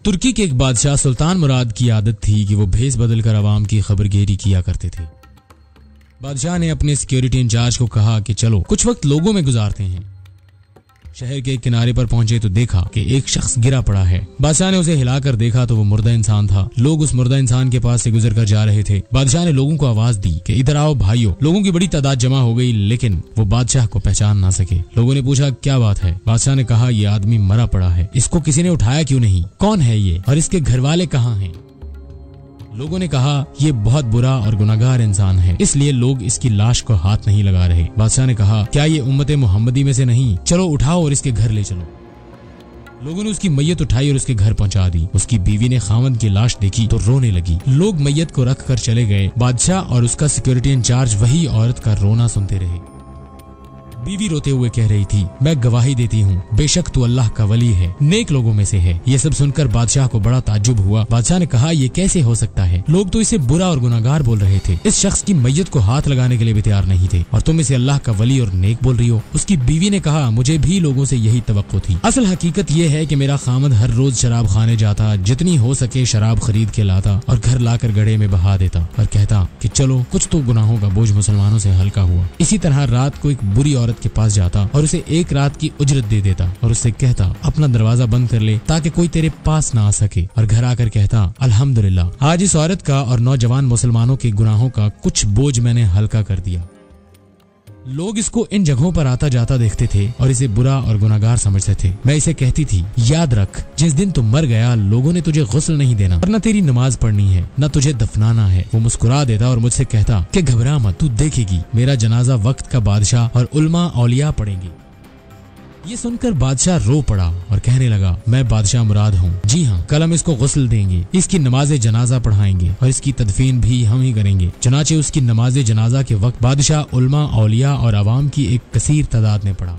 तुर्की के एक बादशाह सुल्तान मुराद की आदत थी कि वो भेस बदलकर आवाम की खबरगेरी किया करते थे। बादशाह ने अपने सिक्योरिटी इंचार्ज को कहा कि चलो कुछ वक्त लोगों में गुजारते हैं। शहर के किनारे पर पहुंचे तो देखा कि एक शख्स गिरा पड़ा है। बादशाह ने उसे हिलाकर देखा तो वो मुर्दा इंसान था। लोग उस मुर्दा इंसान के पास से गुजर कर जा रहे थे। बादशाह ने लोगों को आवाज दी कि इधर आओ भाइयों। लोगों की बड़ी तादाद जमा हो गई, लेकिन वो बादशाह को पहचान ना सके। लोगों ने पूछा क्या बात है। बादशाह ने कहा ये आदमी मरा पड़ा है, इसको किसी ने उठाया क्यों नहीं, कौन है ये और इसके घर वाले कहाँ हैं। लोगों ने कहा ये बहुत बुरा और गुनाहगार इंसान है, इसलिए लोग इसकी लाश को हाथ नहीं लगा रहे। बादशाह ने कहा क्या ये उम्मत मोहम्मदी में से नहीं, चलो उठाओ और इसके घर ले चलो। लोगों ने उसकी मैयत उठाई और उसके घर पहुंचा दी। उसकी बीवी ने खामद की लाश देखी तो रोने लगी। लोग मैयत को रख कर चले गए। बादशाह और उसका सिक्योरिटी इंचार्ज वही औरत का रोना सुनते रहे। बीवी रोते हुए कह रही थी मैं गवाही देती हूँ बेशक तू अल्लाह का वली है, नेक लोगों में से है। ये सब सुनकर बादशाह को बड़ा ताज्जुब हुआ। बादशाह ने कहा ये कैसे हो सकता है, लोग तो इसे बुरा और गुनाहगार बोल रहे थे, इस शख्स की मैयत को हाथ लगाने के लिए भी तैयार नहीं थे और तुम इसे अल्लाह का वली और नेक बोल रही हो। उसकी बीवी ने कहा मुझे भी लोगों से यही तवक्को थी। असल हकीकत ये है कि मेरा खामद हर रोज शराब खाने जाता, जितनी हो सके शराब खरीद के लाता और घर लाकर गड्ढे में बहा देता और कहता कि चलो कुछ तो गुनाहों का बोझ मुसलमानों से हल्का हुआ। इसी तरह रात को एक बुरी औरत के पास जाता और उसे एक रात की उजरत दे देता और उससे कहता अपना दरवाजा बंद कर ले ताकि कोई तेरे पास ना आ सके, और घर आकर कहता अल्हम्दुलिल्लाह आज इस औरत का और नौजवान मुसलमानों के गुनाहों का कुछ बोझ मैंने हल्का कर दिया। लोग इसको इन जगहों पर आता जाता देखते थे और इसे बुरा और गुनाहगार समझते थे। मैं इसे कहती थी याद रख जिस दिन तुम मर गया लोगों ने तुझे गुस्ल नहीं देना और न तेरी नमाज पढ़नी है, न तुझे दफनाना है। वो मुस्कुरा देता और मुझसे कहता कि घबरा मत, तू देखेगी मेरा जनाजा वक्त का बादशाह और उल्मा औलिया पढ़ेंगे। ये सुनकर बादशाह रो पड़ा और कहने लगा मैं बादशाह मुराद हूँ। जी हाँ, कल हम इसको गुस्ल देंगे, इसकी नमाज जनाजा पढ़ाएंगे और इसकी तदफीन भी हम ही करेंगे। चनाचे उसकी नमाज जनाजा के वक्त बादशाह, उल्मा, औलिया और आवाम की एक कसीर तादाद में पड़ा।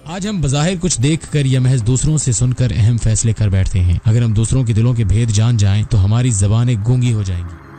आज हम बज़ाहिर कुछ देखकर या महज दूसरों से सुनकर अहम फैसले कर बैठते हैं। अगर हम दूसरों के दिलों के भेद जान जाएं तो हमारी ज़बानें गूंगी हो जाएंगी।